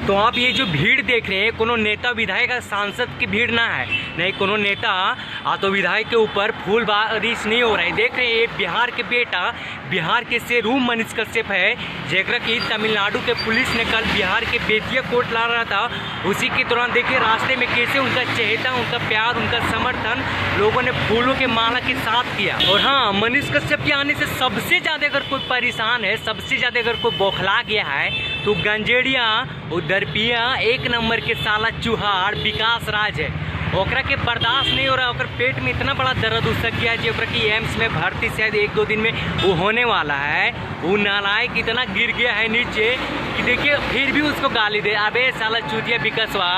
तो आप ये जो भीड़ देख रहे हैं कोनो नेता विधायक सांसद की भीड़ ना है, नहीं कोनो नेता तो विधायक के ऊपर फूल बारिश नहीं हो रहा है। देख रहे हैं ये बिहार के बेटा, बिहार के शेरू मनीष कश्यप है, जेकरा की तमिलनाडु के पुलिस ने कल बिहार के बेतिया कोर्ट ला रहा था। उसी के दौरान देखिए रास्ते में कैसे उनका चहेता, उनका प्यार, उनका समर्थन लोगों ने फूलों के माला के साथ किया। और हाँ, मनीष कश्यप के आने से सबसे ज़्यादा अगर कोई परेशान है, सबसे ज़्यादा अगर कोई बौखला गया है तो गंजेड़िया दरपिया एक नंबर के साला चुहार विकास राज है। ओकरा के बर्दाश्त नहीं हो रहा, ओकर पेट में इतना बड़ा दर्द उसक गया है कि एम्स में भर्ती शायद 1-2 दिन में वो होने वाला है। वो नालायक इतना गिर गया है नीचे कि देखिए फिर भी उसको गाली दे, अबे साला चूतिया विकासवा,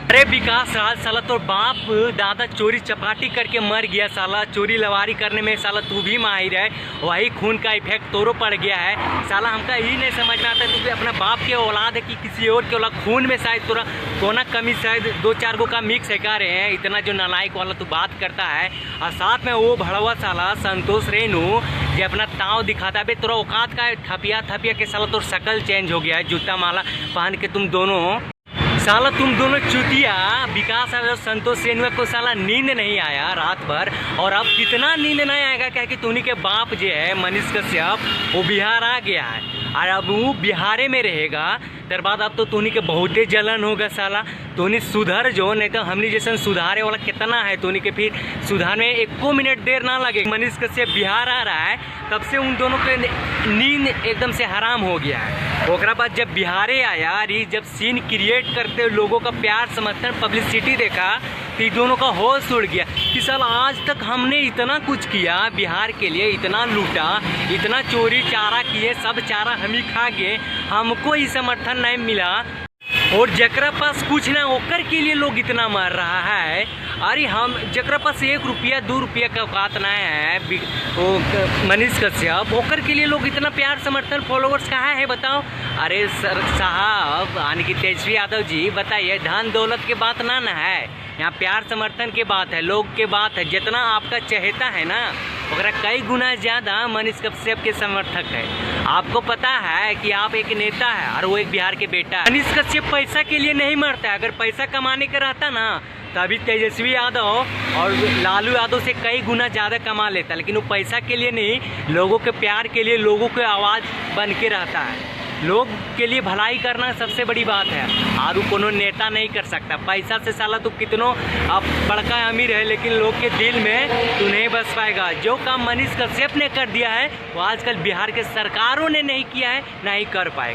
अरे विकास राज साला तो बाप दादा चोरी चपाटी करके मर गया, साला चोरी लवारी करने में साला तू भी माहिर है, वही खून का इफेक्ट तोरो पड़ गया है। साला हमका यही नहीं समझ में आता तू अपना बाप के औलाद है कि किसी और के औलाद, खून में शायद तोरा कोना कमी शायद 2-4 गो का मिक्स है का रहे हैं, इतना जो नालायक वाला तू बात करता है। और साथ में वो भड़वा साला संतोष रेणु जो अपना ताव दिखाता है, तोरा औकात का थपिया के साला तो शकल चेंज हो गया है, जूता माला पहन के तुम दोनों साला चुतिया। विकास और संतोष रेणु को साला नींद नहीं आया रात भर, और अब कितना नींद नहीं आएगा क्या कि तुनी के बाप जो है मनीष कश्यप वो बिहार आ गया है और अब वो बिहारे में रहेगा। तर बाद अब तो तुनी के बहुते जलन होगा साला, तुनी सुधर जो, नहीं तो हमने जैसे सुधारे वाला कितना है तुनी के, फिर सुधार में 1 मिनट देर ना लगे। मनीष कश्यप बिहार आ रहा है तब से उन दोनों के नींद एकदम से हराम हो गया है। ओकरा बाद जब बिहारे आया, जब सीन क्रिएट करते लोगों का प्यार समर्थन पब्लिसिटी देखा तो दोनों का होश उड़ गया कि साला आज तक हमने इतना कुछ किया बिहार के लिए, इतना लूटा, इतना चोरी चारा किए, सब चारा हम ही खा गए, हमको ही समर्थन नहीं मिला, और जकरा पास कुछ ना ओकर के लिए लोग इतना मार रहा है। अरे हम जकरा पास 1 रुपया 2 रुपया का औकात ना है वो मनीष कश्यप, ओकर के लिए लोग इतना प्यार समर्थन फॉलोवर्स कहाँ है बताओ। अरे सर साहब यानी कि तेजस्वी यादव जी बताइए, धन दौलत के बात ना है, यहाँ प्यार समर्थन के बात है, लोग के बात है। जितना आपका चहेता है ना वगैरह कई गुना ज़्यादा मनीष कश्यप के समर्थक है। आपको पता है कि आप एक नेता है और वो एक बिहार के बेटा है। मनीष कश्यप पैसा के लिए नहीं मरता है, अगर पैसा कमाने का रहता ना तभी तेजस्वी यादव और लालू यादव से कई गुना ज़्यादा कमा लेता, लेकिन वो पैसा के लिए नहीं, लोगों के प्यार के लिए, लोगों की आवाज़ बन के रहता है। लोग के लिए भलाई करना सबसे बड़ी बात है, और कोनो नेता नहीं कर सकता। पैसा से साला तू कितनों आप बड़का अमीर है, लेकिन लोग के दिल में तू नहीं बस पाएगा। जो काम मनीष कश्यप ने कर दिया है वो आजकल बिहार के सरकारों ने नहीं किया है, ना ही कर पाएगा।